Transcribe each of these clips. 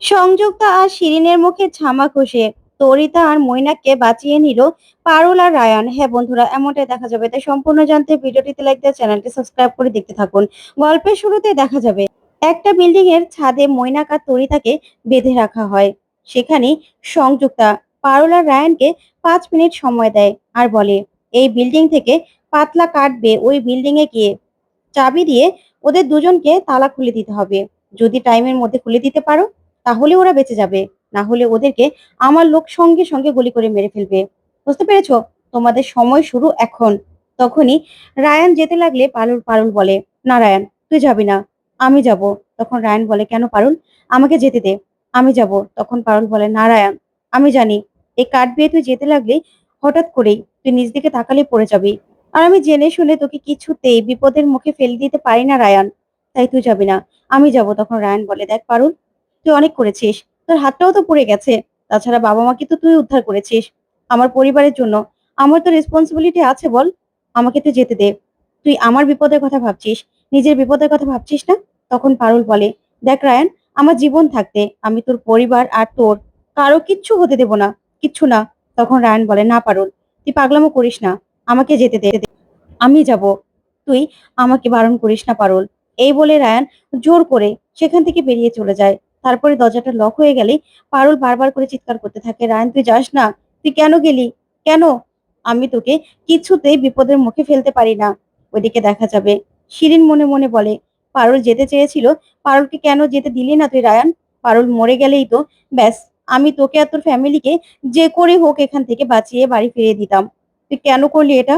সংযুক্তা আর শিরিনের মুখে ঝামা ঘষে তরিতা আর মৈনাককে বাঁচিয়ে নিল পারুল আর রায়ান। হ্যাঁ বন্ধুরা, এমনটাই দেখা যাবে। তাই সম্পূর্ণ জানতে ভিডিওটিতে লাইক দিয়ে চ্যানেলটি সাবস্ক্রাইব করে দেখতে থাকুন। গল্পের শুরুতে দেখা যাবে একটা বিল্ডিং এর ছাদে মৈনাক আর তরিতাকে বেঁধে রাখা হয়। সেখানে সংযুক্তা পারুল আর রায়ানকে 5 মিনিট সময় দেয় আর বলে, এই বিল্ডিং থেকে পাতলা কাটবে, ওই বিল্ডিং এ গিয়ে চাবি দিয়ে ওদের দুজনকে তালা খুলে দিতে হবে। যদি টাইমের মধ্যে খুলে দিতে পারো তাহলে ওরা বেঁচে যাবে, না হলে ওদেরকে আমার লোক সঙ্গে সঙ্গে গুলি করে মেরে ফেলবে। বুঝতে পেরেছো? তোমাদের সময় শুরু এখন। তখনই রায়ান যেতে লাগলে পারুল পারুল বলে, না রায়ান, তুই যাবি না, আমি যাব। তখন রায়ান বলে, কেন পারুল, আমাকে যেতে দে, আমি যাব। তখন পারুল বলে, না রায়ান, আমি জানি এই কাঠ বেয়ে তুই যেতে লাগলে হঠাৎ করেই তুই নিজ দিকে তাকালে পড়ে যাবি, আর আমি জেনে শুনে তোকে কিছুতেই বিপদের মুখে ফেলে দিতে পারি না রায়ান, তাই তুই যাবি না, আমি যাব। তখন রায়ান বলে, দেখ পারুল, তুই অনেক করেছিস, তোর হাতটাও তো পুড়ে গেছে, তাছাড়া বাবা মাকে তো তুই উদ্ধার করেছিস, আমার পরিবারের জন্য আমার তো রেসপন্সিবিলিটি আছে, বল, আমাকে তুই যেতে দে। তুই আমার বিপদের কথা ভাবছিস, নিজের বিপদের কথা ভাবছিস না? তখন পারুল বলে, দেখ রায়ান, আমার জীবন থাকতে আমি তোর পরিবার আর তোর কারো কিচ্ছু হতে দেব না, কিচ্ছু না। তখন রায়ান বলে, না পারুল, তুই পাগলামো করিস না, আমাকে যেতে দে, আমি যাব, তুই আমাকে বারণ করিস না পারুল। এই বলে রায়ান জোর করে সেখান থেকে বেরিয়ে চলে যায়। তারপরে দরজাটা লক হয়ে গেলে পারুল বারবার করে চিৎকার করতে থাকে, রায়ান তুই যাস না, তুই কেন গেলি, কেন? আমি তোকে কিছুতেই বিপদের মুখে ফেলতে পারি না। ওইদিকে দেখা যাবে শিরিন মনে মনে বলে, পারুল যেতে চেয়েছিল, পারুলকে কেন যেতে দিলি না তুই রায়ান? পারুল মরে গেলেই তো ব্যাস, আমি তোকে আর তোর ফ্যামিলিকে যে করে হোক এখান থেকে বাঁচিয়ে বাড়ি ফিরিয়ে দিতাম। তুই কেন করলি এটা?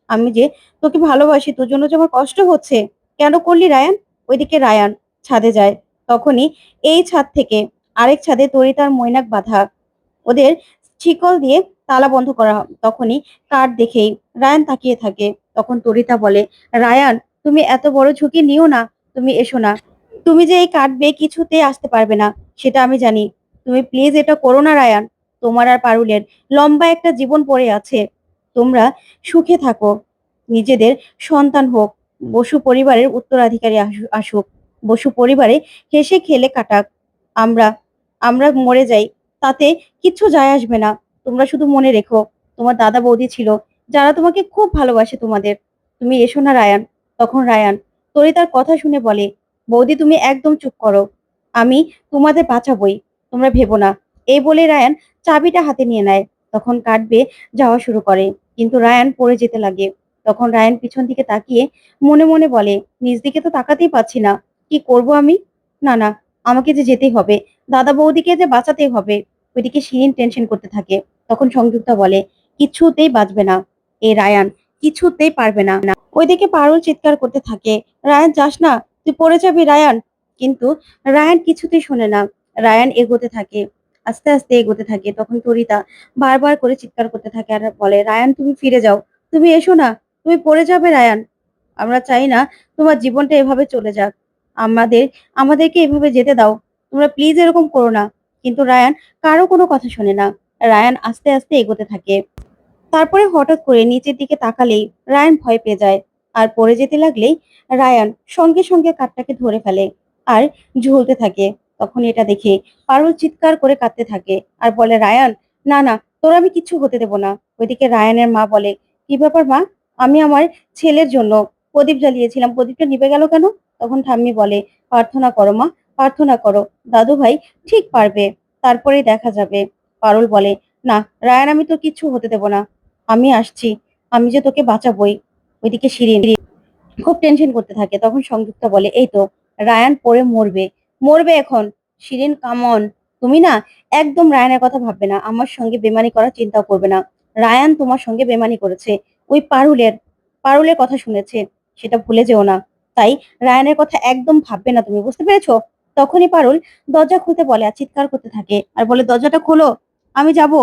আমি যে তোকে ভালোবাসি, তোর জন্য যে আমার কষ্ট হচ্ছে, কেন করলি রায়ান? ওইদিকে রায়ান ছাদে যায়। তখনই এই ছাদ থেকে আরেক ছাদে তরিতার মৈনাক বাঁধা, ওদের শিকল দিয়ে তালা বন্ধ করা হয়। তখনই কাঠ দেখেই রায়ান তাকিয়ে থাকে। তখন তরিতা বলে, রায়ান, তুমি এত বড় ঝুঁকি নিও না, তুমি এসো না, তুমি যে এই কাঠ বেয়ে কিছুতেই আসতে পারবে না সেটা আমি জানি, তুমি প্লিজ এটা করো না রায়ান। তোমার আর পারুলের লম্বা একটা জীবন পড়ে আছে, তোমরা সুখে থাকো, নিজেদের সন্তান হোক, বসু পরিবারের উত্তরাধিকারী আসুক, বসু পরিবারে হেসে খেলে কাটাক, আমরা আমরা মরে যাই, তাতে কিচ্ছু যায় আসবে না। তোমরা শুধু মনে রেখো, তোমার দাদা বৌদি ছিল যারা তোমাকে খুব ভালোবাসে তোমাদের, তুমি এসো না রায়ান। তখন রায়ান তরিতার কথা শুনে বলে, বৌদি তুমি একদম চুপ করো, আমি তোমাদের বাঁচাবই, তোমরা ভেবো না। এই বলে রায়ান চাবিটা হাতে নিয়ে নেয়। তখন কাটবে যাওয়া শুরু করে, কিন্তু রায়ান পড়ে যেতে লাগে। তখন রায়ান পিছন দিকে তাকিয়ে মনে মনে বলে, নিজ দিকে তো তাকাতেই পাচ্ছি না, কি করব আমি? না না, আমাকে যে যেতেই হবে, দাদা বৌদিকে যে বাঁচাতেই হবে। ওইদিকে শিরিন টেনশন করতে থাকে। তখন সংযুক্তা বলে, কিছুতেই বাঁচবে না এই রায়ান, কিছুতেই পারবে না। ওইদিকে পারুল চিৎকার করতে থাকে, রায়ান যাস না, তুই পড়ে যাবি রায়ান। কিন্তু রায়ান কিছুতেই শোনে না। রায়ান এগোতে থাকে, আস্তে আস্তে এগোতে থাকে। তখন তরিতা বারবার করে চিৎকার করতে থাকে আর বলে, রায়ান তুমি ফিরে যাও, তুমি এসো না, তুমি পড়ে যাবে রায়ান, আমরা চাই না তোমার জীবনটা এভাবে চলে যাক, আমাদের আমাদেরকে এভাবে যেতে দাও, তোমরা প্লিজ এরকম করো না। কিন্তু রায়ান কারো কোনো কথা শোনে না। রায়ান আস্তে আস্তে এগোতে থাকে। তারপরে হঠাৎ করে নিচের দিকে তাকালেই রায়ান ভয় পেয়ে যায়, আর পড়ে যেতে লাগলেই রায়ান সঙ্গে সঙ্গে কাঠটাকে ধরে ফেলে আর ঝুলতে থাকে। তখন এটা দেখে পারুল চিৎকার করে কাঁদতে থাকে আর বলে, রায়ান, না না, তোর আমি কিচ্ছু হতে দেব না। ওইদিকে রায়ানের মা বলে, কি ব্যাপার মা, আমি আমার ছেলের জন্য প্রদীপ জ্বালিয়েছিলাম, প্রদীপটা নিভে গেল কেন? তখন ঠাম্মি বলে, প্রার্থনা করো মা, প্রার্থনা করো, দাদু ভাই ঠিক পারবে, তারপরেই দেখা যাবে। পারুল বলে, না রায়ান, আমি তো কিচ্ছু হতে দেব না, আমি আসছি, আমি যে তোকে বাঁচাবই। ওইদিকে শিরিন খুব টেনশন করতে থাকে। তখন সংযুক্তা বলে, এই তো রায়ান পড়ে মরবে, মরবে এখন। শিরিন কামন, তুমি না একদম রায়ানের কথা ভাববে না, আমার সঙ্গে বেমানি করার চিন্তাও করবে না। রায়ান তোমার সঙ্গে বেমানি করেছে, ওই পারুলের পারুলের কথা শুনেছে, সেটা ভুলে যেও না। তাই রায়ানের কথা একদম ভাববে না তুমি, বুঝতে পেরেছো? তখনই পারুল দরজা খুলতে বলে আর চিৎকার করতে থাকে আর বলে, দরজাটা খোলো, আমি যাব।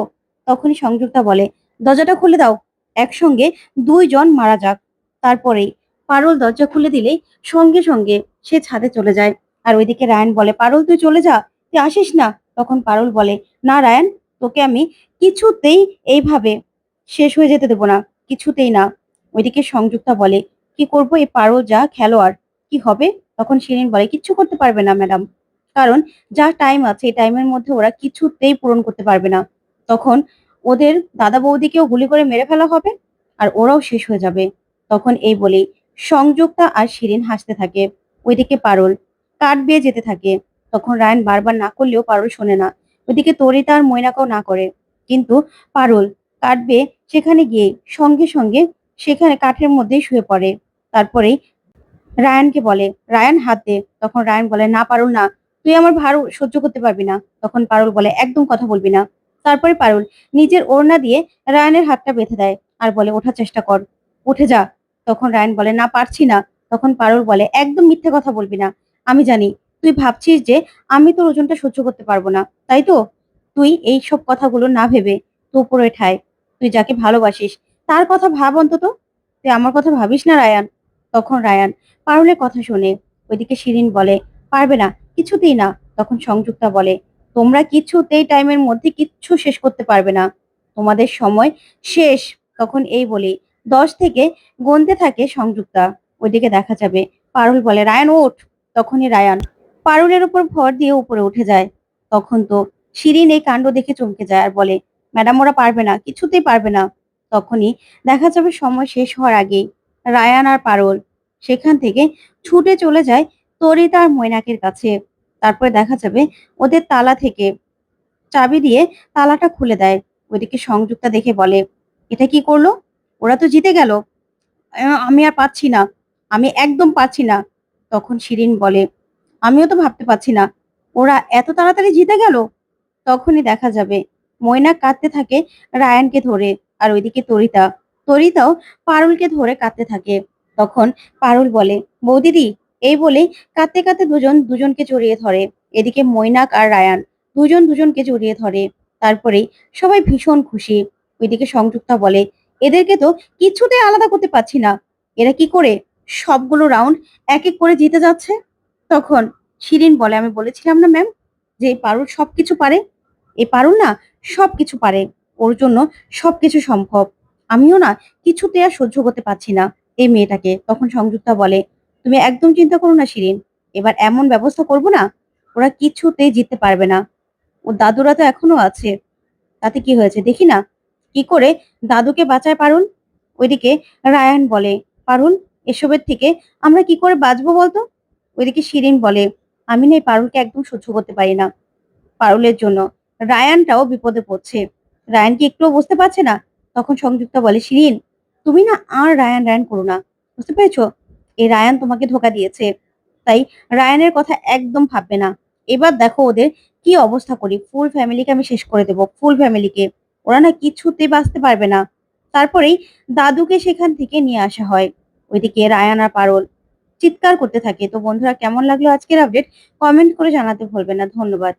তখনই সংযুক্তা বলে, দরজাটা খুলে দাও, একসঙ্গে দুইজন মারা যাক। তারপরেই পারুল দরজা খুলে দিলেই সঙ্গে সঙ্গে সে ছাদে চলে যায়। আর ওইদিকে রায়ান বলে, পারুল তুই চলে যা, তুই আসিস না। তখন পারুল বলে, না রায়ান, তোকে আমি কিছুতেই এইভাবে শেষ হয়ে যেতে দেবো না, কিছুতেই না। ওইদিকে সংযুক্তা বলে, কি করবো, এই পারুল যা খেলোয়াড়, কি হবে? তখন শিরিন বলে, কিচ্ছু করতে পারবে না ম্যাডাম, কারণ যা টাইম আছে এই টাইমের মধ্যে ওরা কিছুতেই পূরণ করতে পারবে না। তখন ওদের দাদা বৌদিকেও গুলি করে মেরে ফেলা হবে আর ওরাও শেষ হয়ে যাবে। তখন এই বলেই সংযুক্তা আর শিরিন হাসতে থাকে। ওইদিকে পারুল কাঠ বেয়ে যেতে থাকে। তখন রায়ান বারবার না করলেও পারুল শোনে না। ওইদিকে তরিতা আর ময়নাকেও না করে। কিন্তু পারুল কাঠ বেয়ে সেখানে গিয়ে সঙ্গে সঙ্গে সেখানে কাঠের মধ্যেই শুয়ে পড়ে। তারপরেই রায়ানকে বলে, "রায়ান হাত দে।" তখন রায়ান বলে, "না পারুল না, তুই আমার ভার সহ্য করতে পারবি না।" তখন পারুল বলে, "একদম কথা বলবি না।" তারপরে পারুল নিজের ওড়না দিয়ে রায়ানের হাতটা বেঁধে দেয় আর বলে, "ওঠার চেষ্টা কর, উঠে যা।" তখন রায়ান বলে, "না পারছি না।" তখন পারুল বলে, "একদম মিথ্যে কথা বলবি না। আমি জানি তুই ভাবছিস যে আমি তোর ওজনটা সহ্য করতে পারবো না, তাই তো? তুই এই সব কথাগুলো না ভেবে তুই উপরে ঠায়, তুই যাকে ভালোবাসিস তার কথা ভাব অন্তত। তুই আমার কথা ভাবিস না রায়ান।" তখন রায়ান পারুলের কথা শুনে ওইদিকে শিরিন বলে, "পারবে না, কিছুতেই না।" তখন সংযুক্তা বলে, "তোমরা কিছুতেই টাইমের মধ্যে কিচ্ছু শেষ করতে পারবে না, তোমাদের সময় শেষ।" তখন এই বলে 10 থেকে গুনতে থাকে সংযুক্তা। ওইদিকে দেখা যাবে পারুল বলে, "রায়ান ওঠ।" তখনই রায়ান পারুলের উপর ভর দিয়ে উপরে উঠে যায়। তখন তো শিরিন এই কাণ্ড দেখে চমকে যায় আর বলে, "ম্যাডাম ওরা পারবে না, কিছুতেই পারবে না।" তখনই দেখা যাবে সময় শেষ হওয়ার আগেই রায়ান আর পারুল সেখান থেকে ছুটে চলে যায় তরিতা আর মৈনাকের কাছে। তারপরে দেখা যাবে ওদের তালা থেকে চাবি দিয়ে তালাটা খুলে দেয়। ওইদিকে সংযুক্তা দেখে বলে, "এটা কি করলো? ওরা তো জিতে গেল। আমি আর পাচ্ছি না। আমি একদম পাচ্ছি না।" তখন শিরিন বলে, "আমিও তো ভাবতে পারছি না। ওরা এত তাড়াতাড়ি জিতে গেল?" তখনই দেখা যাবে ময়না কাঁদতে থাকে রায়ানকে ধরে আর ওইদিকে তরিতাও পারুলকে ধরে কাঁদতে থাকে। তখন পারুল বলে, "বৌদিদি।" এই বলেই কাঁদতে কাঁদতে দুজনকে জড়িয়ে ধরে। এদিকে মৈনাক আর রায়ান দুজনকে জড়িয়ে ধরে। তারপরেই সবাই ভীষণ খুশি। ওইদিকে সংযুক্তা বলে, "এদেরকে তো কিছুতেই আলাদা করতে পারছি না। এরা কি করে সবগুলো রাউন্ড এক এক করে জিতে যাচ্ছে?" তখন শিরিন বলে, "আমি বলেছিলাম না ম্যাম যে এই পারুল সবকিছু পারে। এই পারুল না সবকিছু পারে। ওর জন্য সবকিছু সম্ভব। আমিও না কিছুতে আর সহ্য করতে পারছি না এই মেয়েটাকে।" তখন সংযুক্তা বলে, "তুমি একদম চিন্তা করো না শিরিন। এবার এমন ব্যবস্থা করব না ওরা কিছুতেই জিততে পারবে না। ওর দাদুরা তো এখনো আছে। তাতে কি হয়েছে দেখি না কি করে দাদুকে বাঁচায় পারুল।" ওইদিকে রায়ান বলে, "পারুল এসবের থেকে আমরা কি করে বাঁচবো বলতো?" ওইদিকে শিরিন বলে, "আমি না এই পারুলকে একদম সহ্য করতে পারি না। পারুলের জন্য রায়ানটাও বিপদে পড়ছে। রায়ান কি একটুও বুঝতে পারছে না?" তখন সংযুক্তা বলে, "শিরিন তুমি না আর রায়ান রায়ান করো না। বুঝতে পেরেছো? এই রায়ান তোমাকে ধোকা দিয়েছে। তাই রায়ানের কথা একদম ভাববে না। এবার দেখো ওদের কি অবস্থা করি। ফুল ফ্যামিলিকে আমি শেষ করে দেব। ফুল ফ্যামিলিকে। ওরা না কিছুতেই বাঁচতে পারবে না।" তারপরেই দাদুকে সেখান থেকে নিয়ে আসা হয়। ওইদিকে রায়ান আর পারুল চিৎকার করতে থাকে। তো বন্ধুরা কেমন লাগলো আজকের আপডেট? কমেন্ট করে জানাতে ভুলবেন না। ধন্যবাদ।